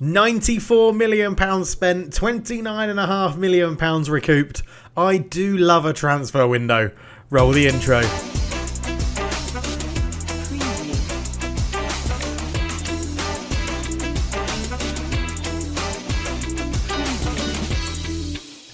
£94 million spent, £29.5 million recouped. I do love a transfer window. Roll the intro.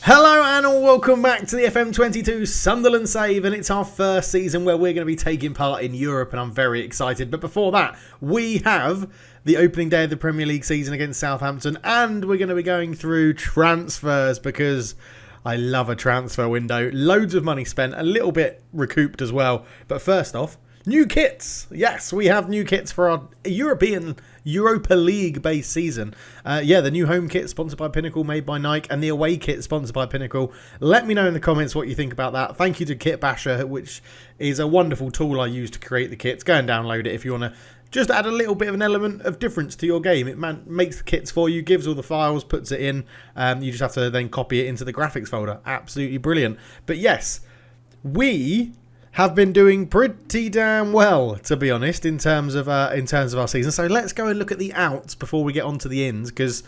Hello and welcome back to the FM22 Sunderland Save, and it's our first season where we're going to be taking part in Europe, and I'm very excited. But before that, we have the opening day of the Premier League season against Southampton, and we're going to be going through transfers because I love a transfer window. Loads of money spent, a little bit recouped as well. But first off, new kits. Yes, we have new kits for our Europa League based season. The new home kit sponsored by Pinnacle, made by Nike, and the away kit sponsored by Pinnacle. Let me know in the comments what you think about that. Thank you to Kit Basher, which is a wonderful tool I use to create the kits. Go and download it if you want to just add a little bit of an element of difference to your game. It makes the kits for you, gives all the files, puts it in. You just have to then copy it into the graphics folder. Absolutely brilliant. But yes, we have been doing pretty damn well, to be honest, in terms of our season. So let's go and look at the outs before we get on to the ins, because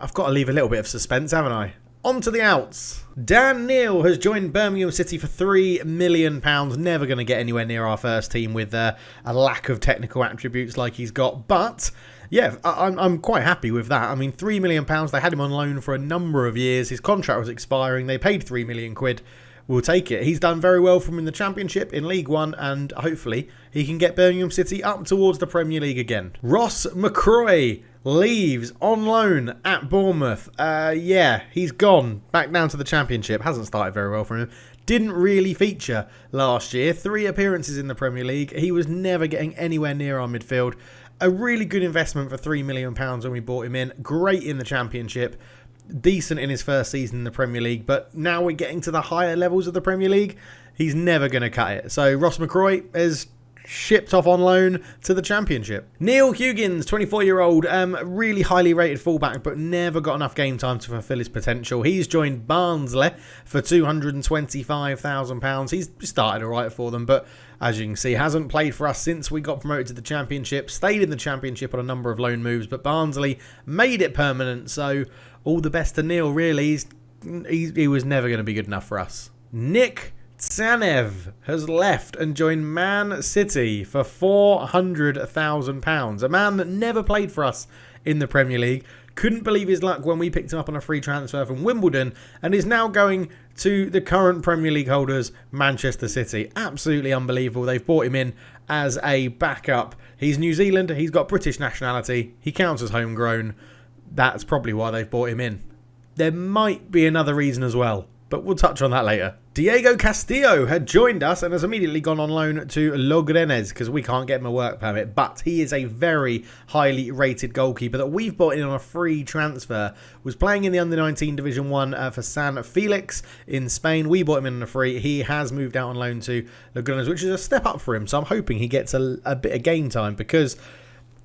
I've got to leave a little bit of suspense, haven't I? On to the outs. Neal has joined Birmingham City for £3 million. Never going to get anywhere near our first team with a lack of technical attributes like he's got. But yeah, I'm quite happy with that. I mean, £3 million. They had him on loan for a number of years. His contract was expiring. They paid £3 million. We'll take it. He's done very well for him in the Championship, in League One, and hopefully he can get Birmingham City up towards the Premier League again. Ross McCroy leaves on loan at Bournemouth. He's gone back down to the Championship. Hasn't started very well for him. Didn't really feature last year. 3 appearances in the Premier League. He was never getting anywhere near our midfield. A really good investment for £3 million when we bought him in. Great in the Championship. Decent in his first season in the Premier League, but now we're getting to the higher levels of the Premier League. He's never going to cut it. So Ross McCroy is shipped off on loan to the Championship. Neal Huggins, 24-year-old, really highly rated fullback, but never got enough game time to fulfil his potential. He's joined Barnsley for £225,000. He's started all right for them, but as you can see, hasn't played for us since we got promoted to the Championship. Stayed in the Championship on a number of loan moves, but Barnsley made it permanent, so all the best to Neal, really. He was never going to be good enough for us. Nick Tsanev has left and joined Man City for £400,000. A man that never played for us in the Premier League. Couldn't believe his luck when we picked him up on a free transfer from Wimbledon, and is now going to the current Premier League holders, Manchester City. Absolutely unbelievable. They've brought him in as a backup. He's New Zealand. He's got British nationality. He counts as homegrown. That's probably why they've brought him in. There might be another reason as well, but we'll touch on that later. Diego Castillo had joined us and has immediately gone on loan to Lorenzo because we can't get him a work permit, but he is a very highly rated goalkeeper that we've bought in on a free transfer. Was playing in the Under-19 Division 1 for San Felix in Spain. We bought him in on a free. He has moved out on loan to Lorenzo, which is a step up for him, so I'm hoping he gets a bit of game time, because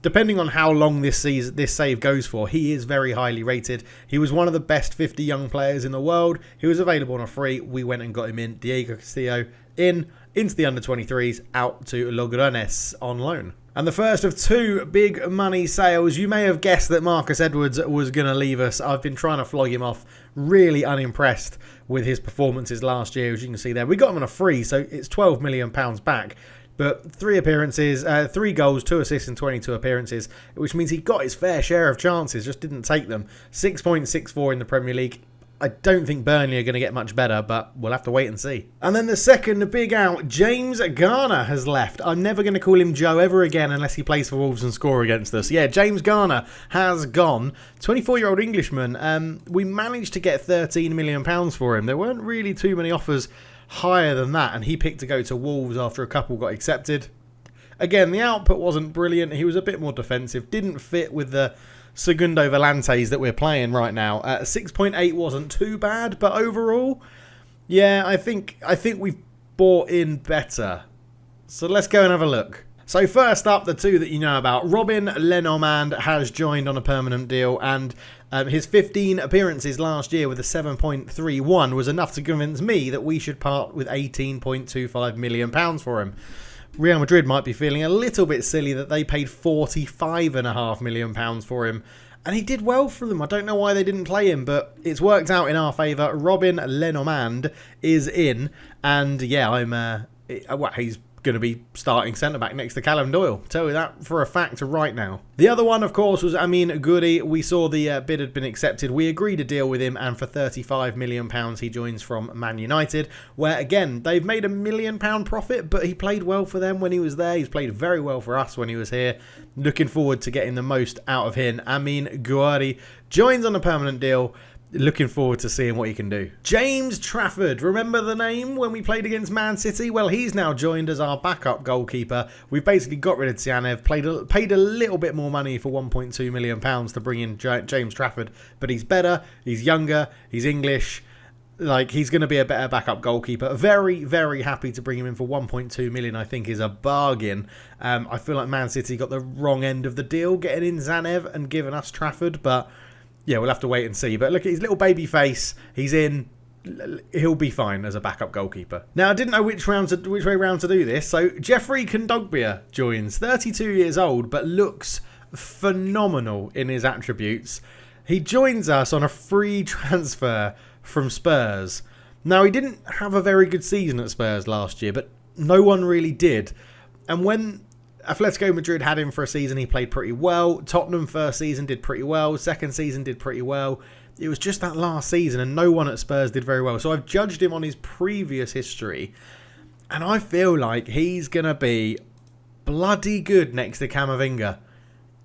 depending on how long this save goes for, he is very highly rated. He was one of the best 50 young players in the world. He was available on a free. We went and got him in. Diego Castillo into the under-23s, out to Lorenzo on loan. And the first of 2 big money sales. You may have guessed that Marcus Edwards was going to leave us. I've been trying to flog him off. Really unimpressed with his performances last year, as you can see there. We got him on a free, so it's £12 million back. But 3 appearances, 3 goals, 2 assists in 22 appearances, which means he got his fair share of chances, just didn't take them. 6.64 in the Premier League. I don't think Burnley are going to get much better, but we'll have to wait and see. And then the second big out, James Garner has left. I'm never going to call him Joe ever again unless he plays for Wolves and score against us. Yeah, James Garner has gone. 24-year-old Englishman. We managed to get £13 million for him. There weren't really too many offers higher than that, and he picked to go to Wolves after a couple got accepted. Again, the output wasn't brilliant. He was a bit more defensive, didn't fit with the Segundo Volantes that we're playing right now. 6.8 wasn't too bad, but overall, yeah, I think we've bought in better. So let's go and have a look. So first up, the 2 that you know about. Robin Leno has joined on a permanent deal, and his 15 appearances last year with a 7.31 was enough to convince me that we should part with £18.25 million for him. Real Madrid might be feeling a little bit silly that they paid £45.5 million for him. And he did well for them. I don't know why they didn't play him, but it's worked out in our favour. Robin Lenormand is in. And yeah, he's going to be starting centre-back next to Callum Doyle. Tell you that for a fact right now. The other one, of course, was Amin Gouri. We saw the bid had been accepted. We agreed a deal with him, and for £35 million he joins from Man United, where, again, they've made £1 million profit, but he played well for them when he was there. He's played very well for us when he was here. Looking forward to getting the most out of him. Amin Gouri joins on a permanent deal. Looking forward to seeing what he can do. James Trafford, remember the name when we played against Man City? Well, he's now joined as our backup goalkeeper. We've basically got rid of Tsianev, paid a little bit more money for £1.2 million to bring in James Trafford, but he's better, he's younger, he's English. Like, he's going to be a better backup goalkeeper. Very, very happy to bring him in for 1.2 million. I think is a bargain. I feel like Man City got the wrong end of the deal getting in Tsianev and giving us Trafford, but yeah, we'll have to wait and see. But look at his little baby face. He's in. He'll be fine as a backup goalkeeper. Now, I didn't know which way round to do this. So, Jeffrey Kondogbia joins. 32 years old, but looks phenomenal in his attributes. He joins us on a free transfer from Spurs. Now, he didn't have a very good season at Spurs last year, but no one really did. And when Atletico Madrid had him for a season, he played pretty well. Tottenham first season did pretty well. Second season did pretty well. It was just that last season, and no one at Spurs did very well. So I've judged him on his previous history, and I feel like he's going to be bloody good next to Camavinga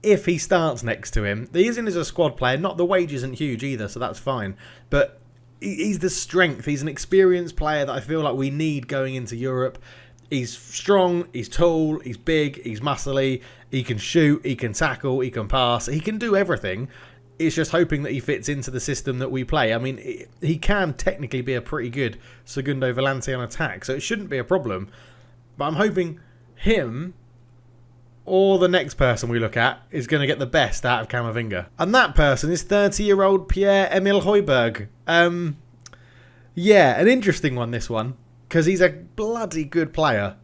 if he starts next to him. He isn't as a squad player. Not the wage isn't huge either, so that's fine. But he's the strength. He's an experienced player that I feel like we need going into Europe. He's strong, he's tall, he's big, he's muscly, he can shoot, he can tackle, he can pass, he can do everything. It's just hoping that he fits into the system that we play. I mean, he can technically be a pretty good Segundo Volante on attack, so it shouldn't be a problem. But I'm hoping him or the next person we look at is going to get the best out of Camavinga. And that person is 30-year-old PierreEmerick Hoiberg. Yeah, an interesting one, this one. Because he's a bloody good player.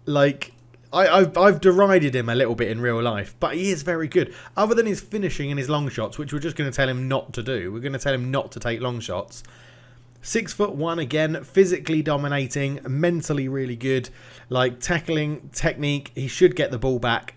Like, I've derided him a little bit in real life, but he is very good. Other than his finishing and his long shots, which we're just going to tell him not to do. We're going to tell him not to take long shots. 6'1" again, physically dominating, mentally really good. Like, tackling, technique, he should get the ball back.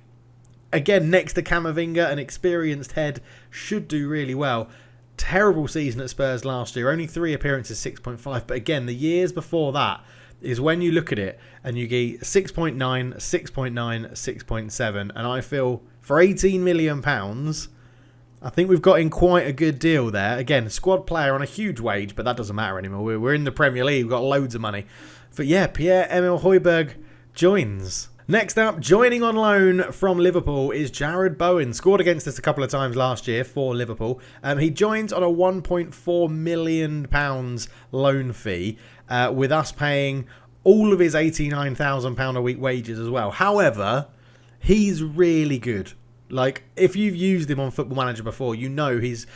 Again, next to Camavinga, an experienced head, should do really well. Terrible season at Spurs last year. Only 3 appearances, 6.5. But again, the years before that is when you look at it and you get 6.9, 6.9, 6.7. And I feel for £18 million, I think we've got in quite a good deal there. Again, squad player on a huge wage, but that doesn't matter anymore. We're in the Premier League. We've got loads of money. But yeah, PierreEmerick Hoiberg joins. Next up, joining on loan from Liverpool is Jarrod Bowen. Scored against us a couple of times last year for Liverpool. He joins on a £1.4 million loan fee, with us paying all of his £89,000 a week wages as well. However, he's really good. Like, if you've used him on Football Manager before, you know he's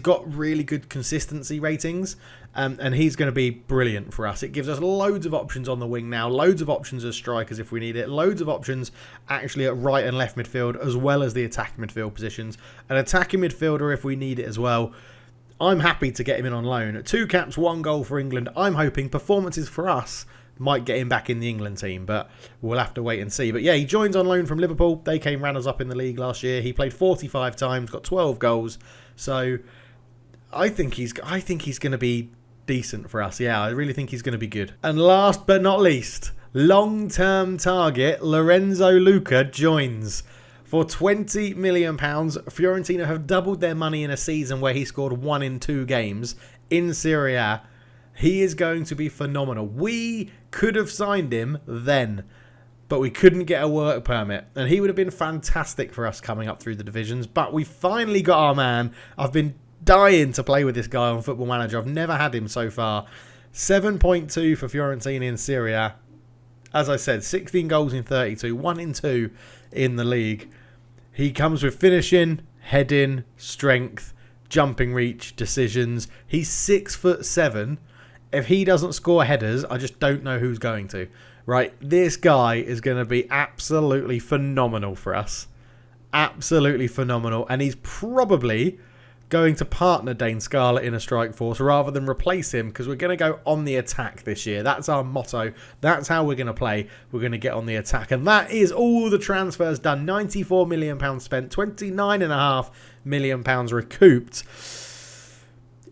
got really good consistency ratings, and he's going to be brilliant for us. It gives us loads of options on the wing now, loads of options as strikers if we need it, loads of options actually at right and left midfield, as well as the attacking midfield positions, an attacking midfielder if we need it as well. I'm happy to get him in on loan. 2 caps, 1 goal for England. I'm hoping performances for us might get him back in the England team, but we'll have to wait and see. But yeah, he joins on loan from Liverpool. They came runners-up in the league last year. He played 45 times, got 12 goals. So I think he's going to be decent for us. Yeah, I really think he's going to be good. And last but not least, long-term target Lorenzo Luca joins. For £20 million, Fiorentina have doubled their money in a season where he scored 1 in 2 games in Serie A. He is going to be phenomenal. We could have signed him then, but we couldn't get a work permit. And he would have been fantastic for us coming up through the divisions. But we finally got our man. I've been dying to play with this guy on Football Manager. I've never had him so far. 7.2 for Fiorentina in Serie A. As I said, 16 goals in 32. 1 in 2 in the league. He comes with finishing, heading, strength, jumping reach, decisions. He's 6'7". If he doesn't score headers, I just don't know who's going to. Right, this guy is going to be absolutely phenomenal for us. Absolutely phenomenal. And he's probably going to partner Dane Scarlett in a strike force rather than replace him, because we're going to go on the attack this year. That's our motto. That's how we're going to play. We're going to get on the attack. And that is all the transfers done. £94 million spent, £29.5 million recouped.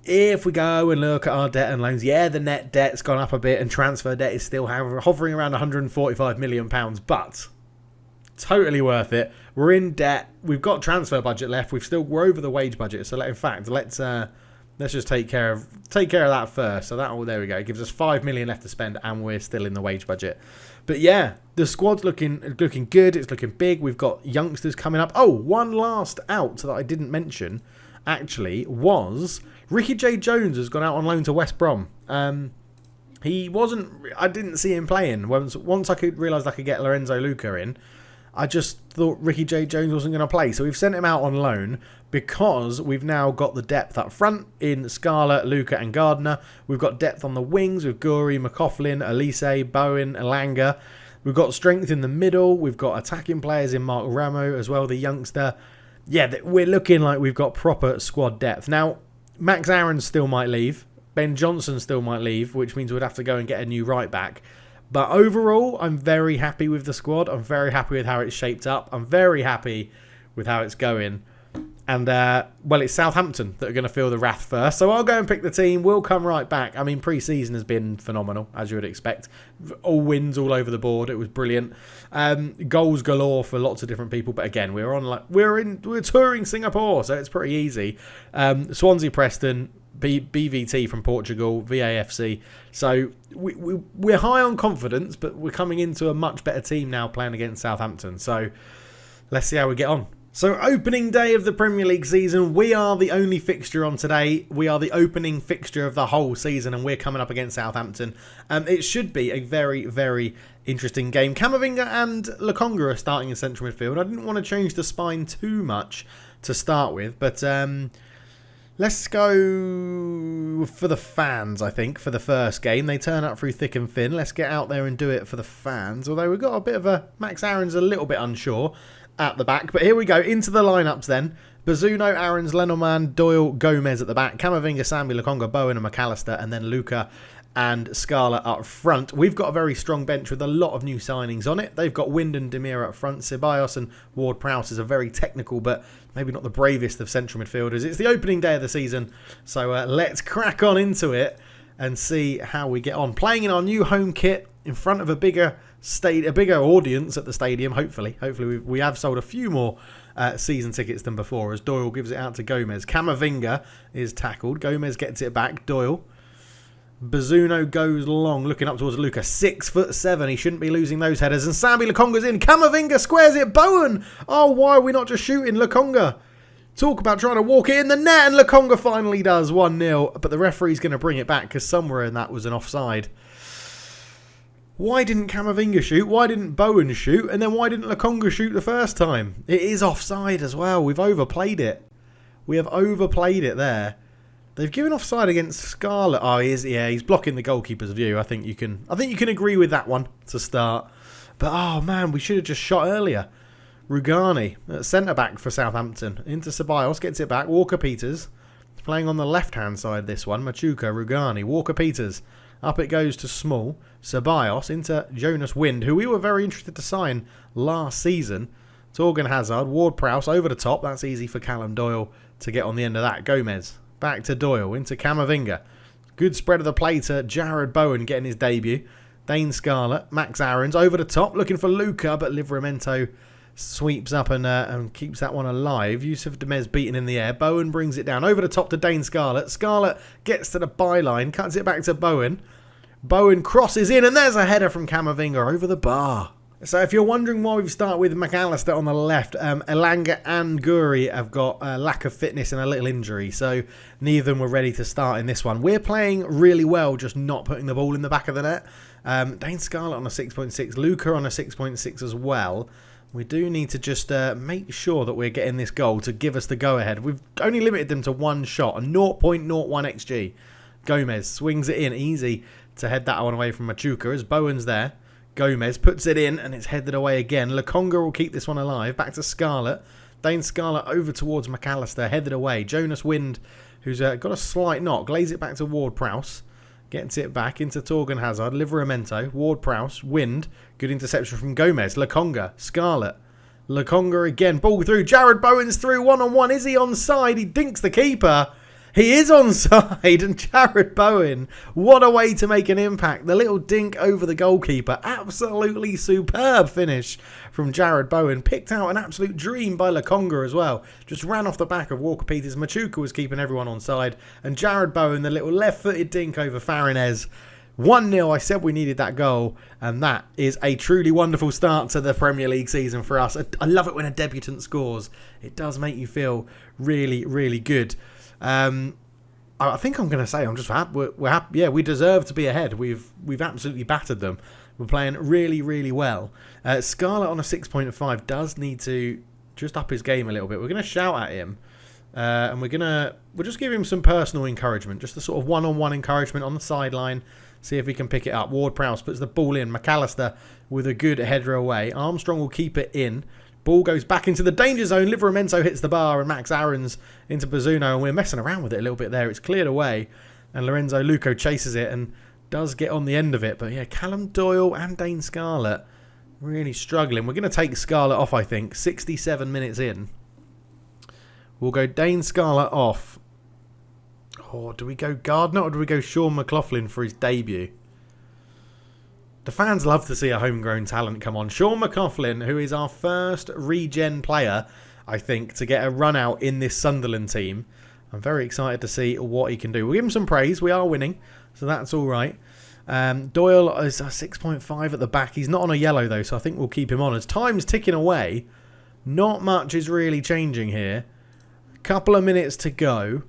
If we go and look at our debt and loans, yeah, the net debt's gone up a bit and transfer debt is still hovering around £145 million, but totally worth it. We're in debt. We've got transfer budget left. We're over the wage budget. So in fact, let's just take care of that first. So there we go. It gives us £5 million left to spend, and we're still in the wage budget. But yeah, the squad's looking good. It's looking big. We've got youngsters coming up. Oh, one last out that I didn't mention actually was Ricky J. Jones has gone out on loan to West Brom. He wasn't. I didn't see him playing. Once I realised I could get Lorenzo Luca in, I just thought Ricky J. Jones wasn't going to play. So we've sent him out on loan because we've now got the depth up front in Scarlett, Luca and Garner. We've got depth on the wings with Guri, McCoughlin, Elise, Bowen, Elanga. We've got strength in the middle. We've got attacking players in Mark Ramo as well, the youngster. Yeah, we're looking like we've got proper squad depth. Now, Max Aaron still might leave. Ben Johnson still might leave, which means we'd have to go and get a new right back. But overall, I'm very happy with the squad. I'm very happy with how it's shaped up. I'm very happy with how it's going. And, well, it's Southampton that are going to feel the wrath first. So I'll go and pick the team. We'll come right back. I mean, pre-season has been phenomenal, as you would expect. All wins all over the board. It was brilliant. Goals galore for lots of different people. But again, we're touring Singapore, so it's pretty easy. Swansea, Preston, BVT from Portugal, VAFC. So we're high on confidence, but we're coming into a much better team now playing against Southampton. So let's see how we get on. So opening day of the Premier League season, we are the only fixture on today. We are the opening fixture of the whole season, and we're coming up against Southampton. It should be a very, very interesting game. Camavinga and Lokonga are starting in central midfield. I didn't want to change the spine too much to start with, but let's go for the fans, I think, for the first game. They turn up through thick and thin. Let's get out there and do it for the fans. Although we've got a bit of a... Max Aaron's a little bit unsure at the back. But here we go. Into the lineups then. Bazzuno, Aarons, Lenormand, Doyle, Gomez at the back. Camavinga, Sambi, Lokonga, Bowen and McAllister. And then Luca and Scarlett up front. We've got a very strong bench with a lot of new signings on it. They've got Wind and Demir up front. Ceballos and Ward-Prowse is a very technical but maybe not the bravest of central midfielders. It's the opening day of the season, so let's crack on into it and see how we get on. Playing in our new home kit in front of a bigger audience at the stadium, hopefully. Hopefully we have sold a few more season tickets than before, as Doyle gives it out to Gomez. Camavinga is tackled. Gomez gets it back. Doyle. Bazzuno goes long, looking up towards Luca. 6'7". He shouldn't be losing those headers. And Sambi Lokonga's in. Camavinga squares it. Bowen. Oh, why are we not just shooting Lokonga? Talk about trying to walk it in the net. And Lokonga finally does 1-0. But the referee's going to bring it back because somewhere in that was an offside. Why didn't Camavinga shoot? Why didn't Bowen shoot? And then why didn't Lokonga shoot the first time? It is offside as well. We've overplayed it. We have overplayed it there. They've given offside against Scarlett. Oh, he's blocking the goalkeeper's view. I think you can agree with that one to start. But oh man, we should have just shot earlier. Rugani, centre back for Southampton, into Ceballos, gets it back. Walker Peters playing on the left hand side. This one, Machuca, Rugani, Walker Peters. Up it goes to Small. Ceballos into Jonas Wind, who we were very interested to sign last season. Torgan Hazard, Ward-Prowse over the top. That's easy for Callum Doyle to get on the end of that. Gomez. Back to Doyle, into Camavinga. Good spread of the play to Jared Bowen getting his debut. Dane Scarlett, Max Aaron's over the top, looking for Luca, but Livramento sweeps up and keeps that one alive. Yusuf Demez beaten in the air. Bowen brings it down over the top to Dane Scarlett. Scarlett gets to the byline, cuts it back to Bowen. Bowen crosses in, and there's a header from Camavinga over the bar. So if you're wondering why we've started with McAllister on the left, Elanga and Guri have got a lack of fitness and a little injury, so neither of them were ready to start in this one. We're playing really well, just not putting the ball in the back of the net. Dane Scarlett on a 6.6, Luca on a 6.6 as well. We do need to just make sure that we're getting this goal to give us the go-ahead. We've only limited them to one shot, a 0.01 XG. Gomez swings it in, easy to head that one away from Machuca as Bowen's there. Gomez puts it in and it's headed away again. Lokonga will keep this one alive. Back to Scarlett. Dane Scarlett over towards McAllister, headed away. Jonas Wind, who's got a slight knock, lays it back to Ward-Prowse. Gets it back into Torgan Hazard, Livramento, Ward-Prowse, Wind. Good interception from Gomez, Lokonga, Scarlett. Lokonga again, ball through. Jared Bowen's through, one-on-one. Is he onside? He dinks the keeper. He is onside, and Jared Bowen, what a way to make an impact. The little dink over the goalkeeper. Absolutely superb finish from Jared Bowen. Picked out an absolute dream by Lokonga as well. Just ran off the back of Walker Peters. Machuca was keeping everyone onside. And Jared Bowen, the little left-footed dink over Farinez. 1-0, I said we needed that goal, and that is a truly wonderful start to the Premier League season for us. I love it when a debutant scores. It does make you feel really, really good. I think I'm going to say I'm just happy. We're happy. Yeah, we deserve to be ahead. We've absolutely battered them. We're playing really, really well. Scarlett on a 6.5 does need to just up his game a little bit. We're going to shout at him, and we'll just give him some personal encouragement, just the sort of one-on-one encouragement on the sideline. See if we can pick it up. Ward-Prowse puts the ball in. McAllister with a good header away. Armstrong will keep it in. Ball goes back into the danger zone. Livramento hits the bar and Max Aarons into Bazzuno. And we're messing around with it a little bit there. It's cleared away. And Lorenzo Luca chases it and does get on the end of it. But yeah, Callum Doyle and Dane Scarlett really struggling. We're going to take Scarlett off, I think. 67 minutes in. We'll go Dane Scarlett off. Oh, do we go Gardner or do we go Sean McLaughlin for his debut? The fans love to see a homegrown talent come on. Sean McLaughlin, who is our first regen player, I think, to get a run out in this Sunderland team. I'm very excited to see what he can do. We'll give him some praise. We are winning, so that's all right. Doyle is a 6.5 at the back. He's not on a yellow, though, so I think we'll keep him on. As time's ticking away, not much is really changing here. A couple of minutes to go.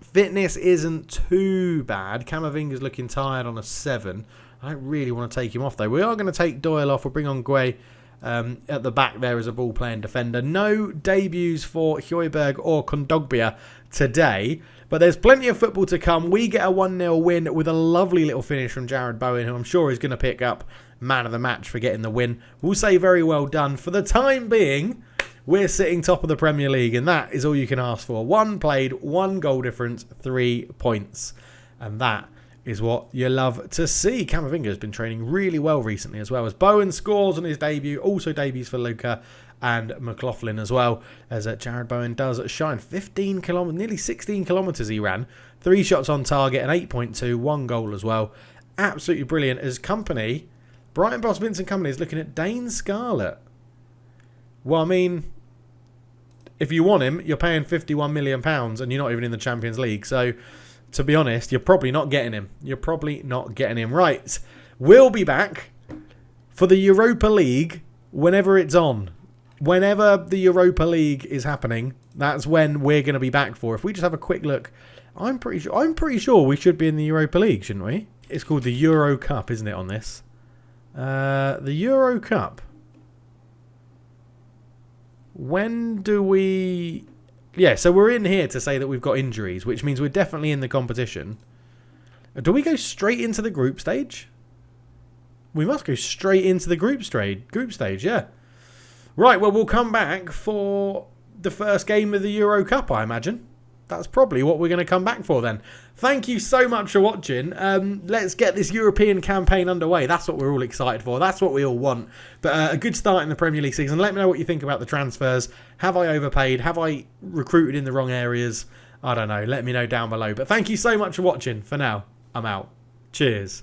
Fitness isn't too bad. Camavinga's looking tired on a 7. I don't really want to take him off, though. We are going to take Doyle off. We'll bring on Guay at the back there as a ball-playing defender. No debuts for Hoiberg or Kondogbia today, but there's plenty of football to come. We get a 1-0 win with a lovely little finish from Jared Bowen, who I'm sure is going to pick up man of the match for getting the win. We'll say very well done. For the time being, we're sitting top of the Premier League, and that is all you can ask for. 1 played, 1 goal difference, 3 points. And that is what you love to see. Camavinga has been training really well recently as well, as Bowen scores on his debut. Also debuts for Luca and McLaughlin as well, as Jared Bowen does shine. 15 kilometres, nearly 16 kilometres he ran. 3 shots on target, an 8.2, 1 goal as well. Absolutely brilliant. As company, Brighton boss Vincent Kompany is looking at Dane Scarlett. Well, I mean, if you want him, you're paying £51 million and you're not even in the Champions League. So, to be honest, you're probably not getting him. You're probably not getting him. Right. We'll be back for the Europa League whenever it's on. Whenever the Europa League is happening, that's when we're going to be back for. If we just have a quick look, I'm pretty sure we should be in the Europa League, shouldn't we? It's called the Euro Cup, isn't it, on this? The Euro Cup. When do we... Yeah, so we're in here to say that we've got injuries, which means we're definitely in the competition. Do we go straight into the group stage? We must go straight into the group stage, yeah. Right, well, we'll come back for the first game of the Euro Cup, I imagine. That's probably what we're going to come back for then. Thank you so much for watching. Let's get this European campaign underway. That's what we're all excited for. That's what we all want. But a good start in the Premier League season. Let me know what you think about the transfers. Have I overpaid? Have I recruited in the wrong areas? I don't know. Let me know down below. But thank you so much for watching. For now, I'm out. Cheers.